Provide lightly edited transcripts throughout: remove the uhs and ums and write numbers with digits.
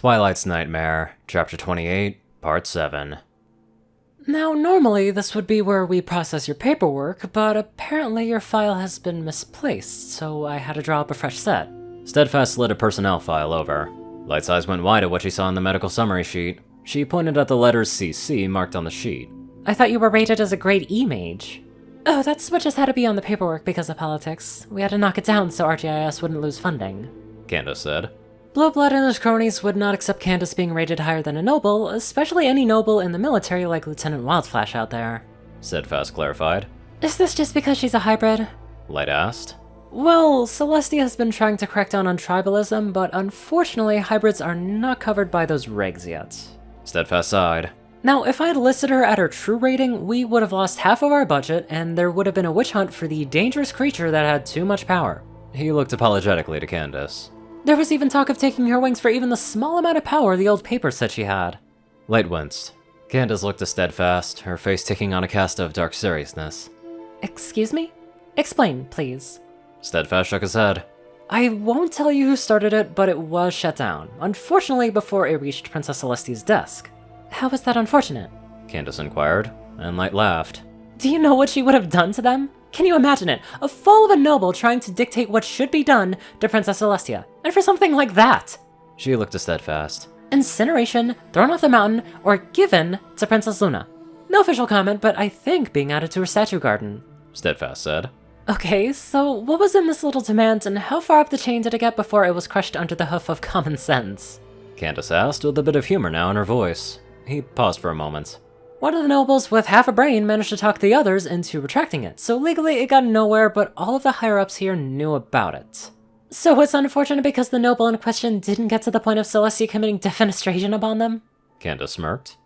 Twilight's Nightmare, Chapter 28, Part 7. Now, normally this would be where we process your paperwork, but apparently your file has been misplaced, so I had to draw up a fresh set. Steadfast slid a personnel file over. Light's eyes went wide at what she saw on the medical summary sheet. She pointed at the letters CC marked on the sheet. I thought you were rated as a grade E mage. Oh, that switch just had to be on the paperwork because of politics. We had to knock it down so RGIS wouldn't lose funding. Candice said. Blowblood and his cronies would not accept Candice being rated higher than a noble, especially any noble in the military like Lieutenant Wildflash out there. Steadfast clarified. Is this just because she's a hybrid? Light asked. Well, Celestia has been trying to crack down on tribalism, but unfortunately hybrids are not covered by those regs yet. Steadfast sighed. Now, if I had listed her at her true rating, we would have lost half of our budget, and there would have been a witch hunt for the dangerous creature that had too much power. He looked apologetically to Candice. There was even talk of taking her wings for even the small amount of power the old paper said she had. Light winced. Candice looked at Steadfast, her face taking on a cast of dark seriousness. Excuse me? Explain, please. Steadfast shook his head. I won't tell you who started it, but it was shut down, unfortunately before it reached Princess Celestia's desk. How was that unfortunate? Candice inquired, and Light laughed. Do you know what she would have done to them? Can you imagine it? A fool of a noble trying to dictate what should be done to Princess Celestia, and for something like that! She looked at Steadfast. Incineration, thrown off the mountain, or given to Princess Luna. No official comment, but I think being added to her statue garden. Steadfast said. Okay, so what was in this little demand, and how far up the chain did it get before it was crushed under the hoof of common sense? Candice asked, with a bit of humor now in her voice. He paused for a moment. One of the nobles with half a brain managed to talk the others into retracting it, so legally it got nowhere, but all of the higher-ups here knew about it. So it's unfortunate because the noble in question didn't get to the point of Celestia committing defenestration upon them? Candice smirked.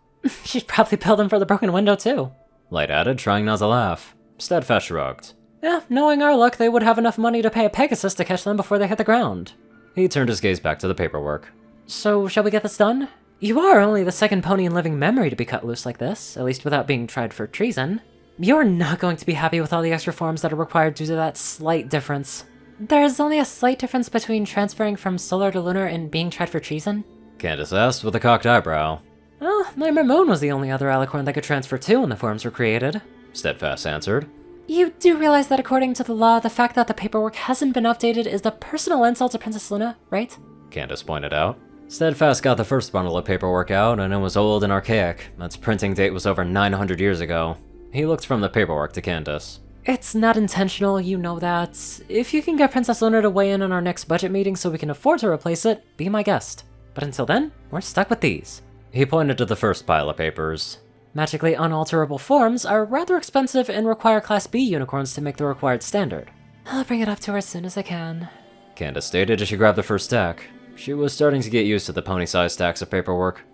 She'd probably bill them for the broken window too. Light added, trying not to laugh. Steadfast shrugged. Yeah, knowing our luck, they would have enough money to pay a Pegasus to catch them before they hit the ground. He turned his gaze back to the paperwork. So, shall we get this done? You are only the second pony in living memory to be cut loose like this, at least without being tried for treason. You're not going to be happy with all the extra forms that are required due to that slight difference. There's only a slight difference between transferring from solar to lunar and being tried for treason? Candice asked with a cocked eyebrow. Oh, Nightmare Moon was the only other alicorn that could transfer too when the forms were created. Steadfast answered. You do realize that according to the law, the fact that the paperwork hasn't been updated is the personal insult to Princess Luna, right? Candice pointed out. Steadfast got the first bundle of paperwork out, and it was old and archaic. Its printing date was over 900 years ago. He looked from the paperwork to Candice. It's not intentional, you know that. If you can get Princess Luna to weigh in on our next budget meeting so we can afford to replace it, be my guest. But until then, we're stuck with these. He pointed to the first pile of papers. Magically unalterable forms are rather expensive and require Class B unicorns to make the required standard. I'll bring it up to her as soon as I can. Candice stated as she grabbed the first stack. She was starting to get used to the pony-sized stacks of paperwork.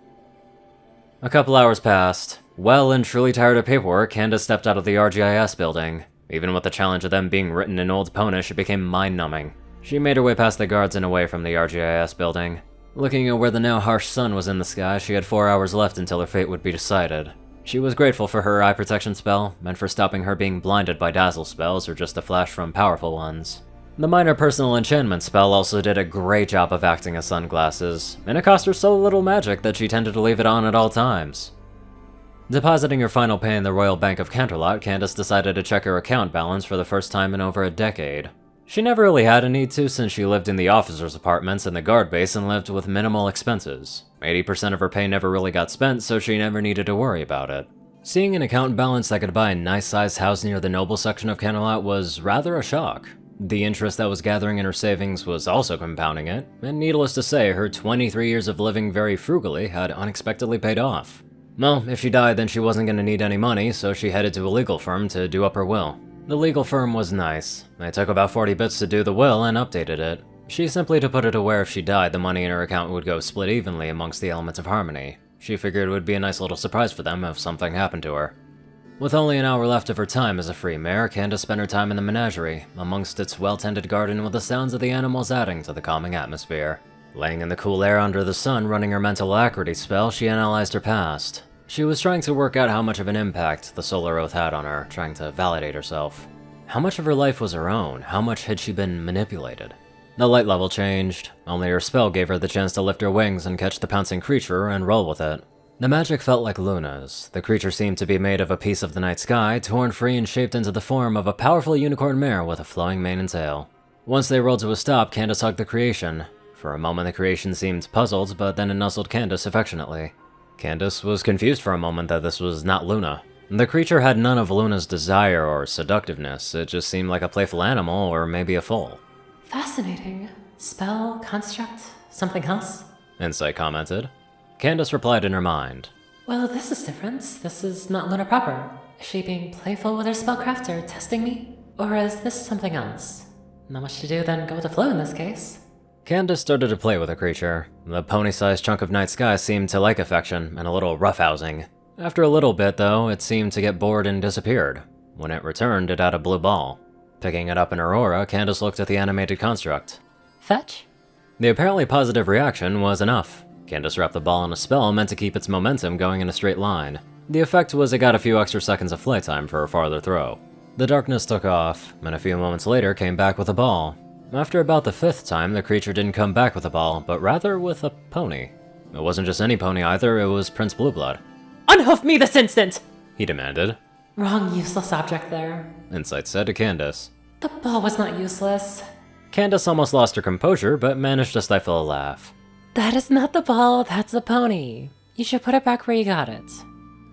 A couple hours passed. Well and truly tired of paperwork, Candice stepped out of the RGIS building. Even with the challenge of them being written in Old Ponish, it became mind-numbing. She made her way past the guards and away from the RGIS building. Looking at where the now harsh sun was in the sky, she had 4 hours left until her fate would be decided. She was grateful for her eye protection spell, and for stopping her being blinded by dazzle spells or just a flash from powerful ones. The minor personal enchantment spell also did a great job of acting as sunglasses, and it cost her so little magic that she tended to leave it on at all times. Depositing her final pay in the Royal Bank of Canterlot, Candice decided to check her account balance for the first time in over a decade. She never really had a need to since she lived in the officers' apartments and the guard base and lived with minimal expenses. 80% of her pay never really got spent, so she never needed to worry about it. Seeing an account balance that could buy a nice-sized house near the noble section of Canterlot was rather a shock. The interest that was gathering in her savings was also compounding it, and needless to say, her 23 years of living very frugally had unexpectedly paid off. Well, if she died, then she wasn't going to need any money, so she headed to a legal firm to do up her will. The legal firm was nice. It took about 40 bits to do the will and updated it. She simply to put it aware if she died, the money in her account would go split evenly amongst the elements of harmony. She figured it would be a nice little surprise for them if something happened to her. With only an hour left of her time as a free mare, Candice spent her time in the menagerie, amongst its well-tended garden with the sounds of the animals adding to the calming atmosphere. Laying in the cool air under the sun, running her mental alacrity spell, she analyzed her past. She was trying to work out how much of an impact the Solar Oath had on her, trying to validate herself. How much of her life was her own? How much had she been manipulated? The light level changed, only her spell gave her the chance to lift her wings and catch the pouncing creature and roll with it. The magic felt like Luna's. The creature seemed to be made of a piece of the night sky, torn free and shaped into the form of a powerful unicorn mare with a flowing mane and tail. Once they rolled to a stop, Candice hugged the creation. For a moment the creation seemed puzzled, but then it nuzzled Candice affectionately. Candice was confused for a moment that this was not Luna. The creature had none of Luna's desire or seductiveness, it just seemed like a playful animal or maybe a foal. Fascinating. Spell, construct, something else? Insight commented. Candice replied in her mind. Well, this is different. This is not Luna proper. Is she being playful with her spellcraft or testing me? Or is this something else? Not much to do than go with the flow in this case. Candice started to play with the creature. The pony-sized chunk of night sky seemed to like affection and a little roughhousing. After a little bit, though, it seemed to get bored and disappeared. When it returned, it had a blue ball. Picking it up in her aura, Candice looked at the animated construct. Fetch? The apparently positive reaction was enough. Candice wrapped the ball in a spell meant to keep its momentum going in a straight line. The effect was it got a few extra seconds of flight time for a farther throw. The darkness took off, and a few moments later came back with a ball. After about the 5th time, the creature didn't come back with a ball, but rather with a pony. It wasn't just any pony either, it was Prince Blueblood. Unhoof me this instant! He demanded. Wrong useless object there. Insight said to Candice. The ball was not useless. Candice almost lost her composure, but managed to stifle a laugh. That is not the ball, that's a pony. You should put it back where you got it.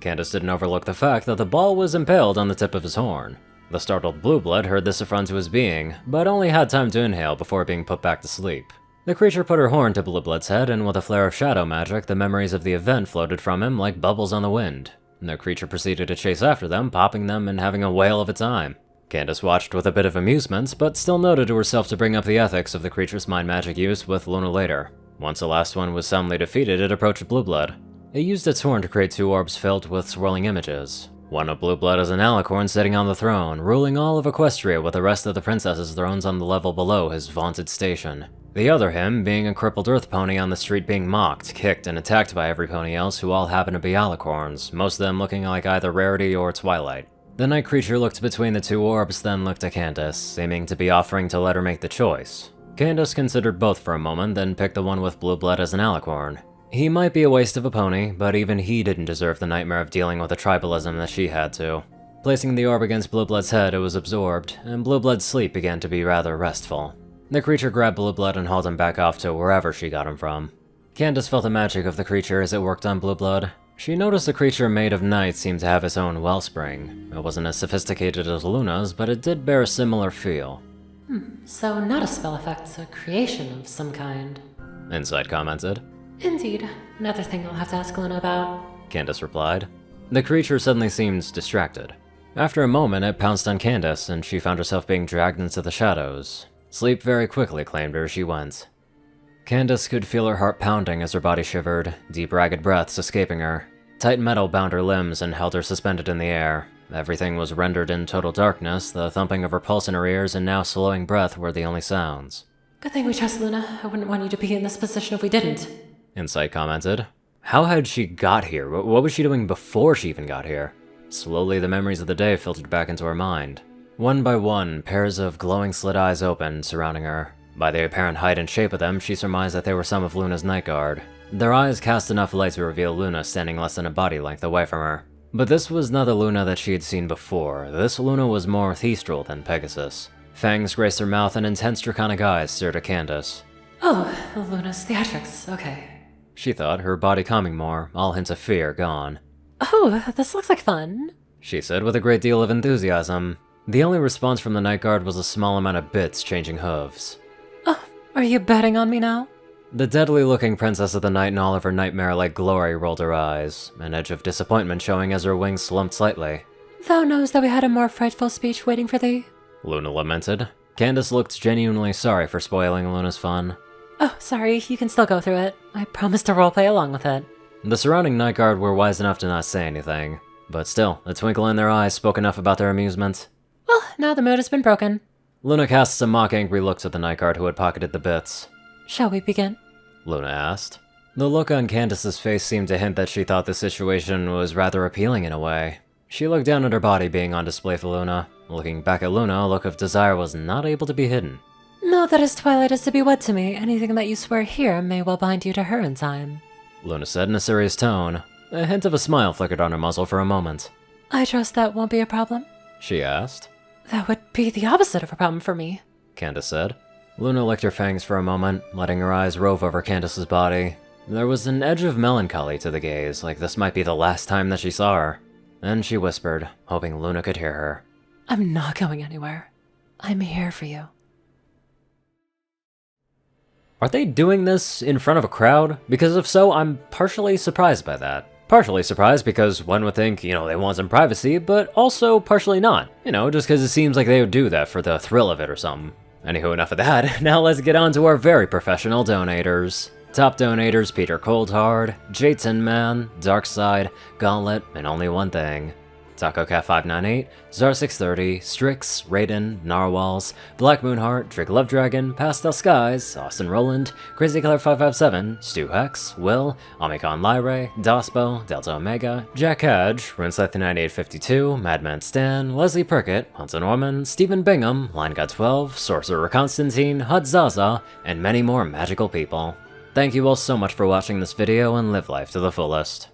Candice didn't overlook the fact that the ball was impaled on the tip of his horn. The startled Blueblood heard this affront to his being, but only had time to inhale before being put back to sleep. The creature put her horn to Blueblood's head, and with a flare of shadow magic, the memories of the event floated from him like bubbles on the wind. The creature proceeded to chase after them, popping them and having a whale of a time. Candice watched with a bit of amusement, but still noted to herself to bring up the ethics of the creature's mind magic use with Luna later. Once the last one was soundly defeated, it approached Blueblood. It used its horn to create 2 orbs filled with swirling images. One of Blueblood as an alicorn sitting on the throne, ruling all of Equestria with the rest of the princesses' thrones on the level below his vaunted station. The other him being a crippled earth pony on the street being mocked, kicked, and attacked by every pony else who all happen to be alicorns, most of them looking like either Rarity or Twilight. The night creature looked between the 2 orbs, then looked at Candice, seeming to be offering to let her make the choice. Candice considered both for a moment, then picked the one with Blueblood as an alicorn. He might be a waste of a pony, but even he didn't deserve the nightmare of dealing with the tribalism that she had to. Placing the orb against Blueblood's head, it was absorbed, and Blueblood's sleep began to be rather restful. The creature grabbed Blueblood and hauled him back off to wherever she got him from. Candice felt the magic of the creature as it worked on Blueblood. She noticed the creature made of night seemed to have its own wellspring. It wasn't as sophisticated as Luna's, but it did bear a similar feel. So not a spell effect, a creation of some kind. Insight commented. Indeed. Another thing I'll have to ask Luna about. Candice replied. The creature suddenly seemed distracted. After a moment, it pounced on Candice, and she found herself being dragged into the shadows. Sleep very quickly claimed her as she went. Candice could feel her heart pounding as her body shivered, deep ragged breaths escaping her. Tight metal bound her limbs and held her suspended in the air. Everything was rendered in total darkness, the thumping of her pulse in her ears and now slowing breath were the only sounds. Good thing we trust Luna. I wouldn't want you to be in this position if we didn't. Insight commented. How had she got here? What was she doing before she even got here? Slowly, the memories of the day filtered back into her mind. One by one, pairs of glowing slit eyes opened, surrounding her. By the apparent height and shape of them, she surmised that they were some of Luna's night guard. Their eyes cast enough light to reveal Luna standing less than a body length away from her. But this was not the Luna that she had seen before. This Luna was more Thestral than Pegasus. Fangs graced her mouth and intense draconic eyes stared at Candice. Oh, Luna's theatrics, okay. She thought, her body calming more, all hints of fear gone. Oh, this looks like fun, she said with a great deal of enthusiasm. The only response from the night guard was a small amount of bits changing hooves. Oh, are you betting on me now? The deadly-looking princess of the night in all of her nightmare-like glory rolled her eyes, an edge of disappointment showing as her wings slumped slightly. Thou knows that we had a more frightful speech waiting for thee, Luna lamented. Candice looked genuinely sorry for spoiling Luna's fun. Oh, sorry, you can still go through it. I promise to roleplay along with it. The surrounding night guard were wise enough to not say anything, but still, a twinkle in their eyes spoke enough about their amusement. Well, now the mood has been broken. Luna cast some mock-angry looks at the night guard who had pocketed the bits. Shall we begin? Luna asked. The look on Candice's face seemed to hint that she thought the situation was rather appealing in a way. She looked down at her body being on display for Luna. Looking back at Luna, a look of desire was not able to be hidden. Know that as Twilight is to be wed to me, anything that you swear here may well bind you to her in time. Luna said in a serious tone. A hint of a smile flickered on her muzzle for a moment. I trust that won't be a problem? She asked. That would be the opposite of a problem for me, Candice said. Luna licked her fangs for a moment, letting her eyes rove over Candice's body. There was an edge of melancholy to the gaze, like this might be the last time that she saw her. Then she whispered, hoping Luna could hear her. I'm not going anywhere. I'm here for you. Are they doing this in front of a crowd? Because if so, I'm partially surprised by that. Partially surprised because one would think, they want some privacy, but also partially not. Just because it seems like they would do that for the thrill of it or something. Anywho, enough of that. Now let's get on to our very professional donators. Top donators: Peter Coulthard, J-Tin Man, Darkside, Gauntlet, and Only One Thing. TacoCat598, Zar630, Strix, Raiden, Narwhals, Black Moonheart, Drake Love Dragon, Pastel Skies, Austin Roland, Crazy Killer 557, Stu Hex, Will, Omicron Lyre, Dospo, Delta Omega, Jack Hadge, Runeslife9852, Madman Stan, Leslie Prickett, Hunter Norman, Stephen Bingham, LineGod12, Sorcerer Constantine, Hud Zaza, and many more magical people. Thank you all so much for watching this video and live life to the fullest.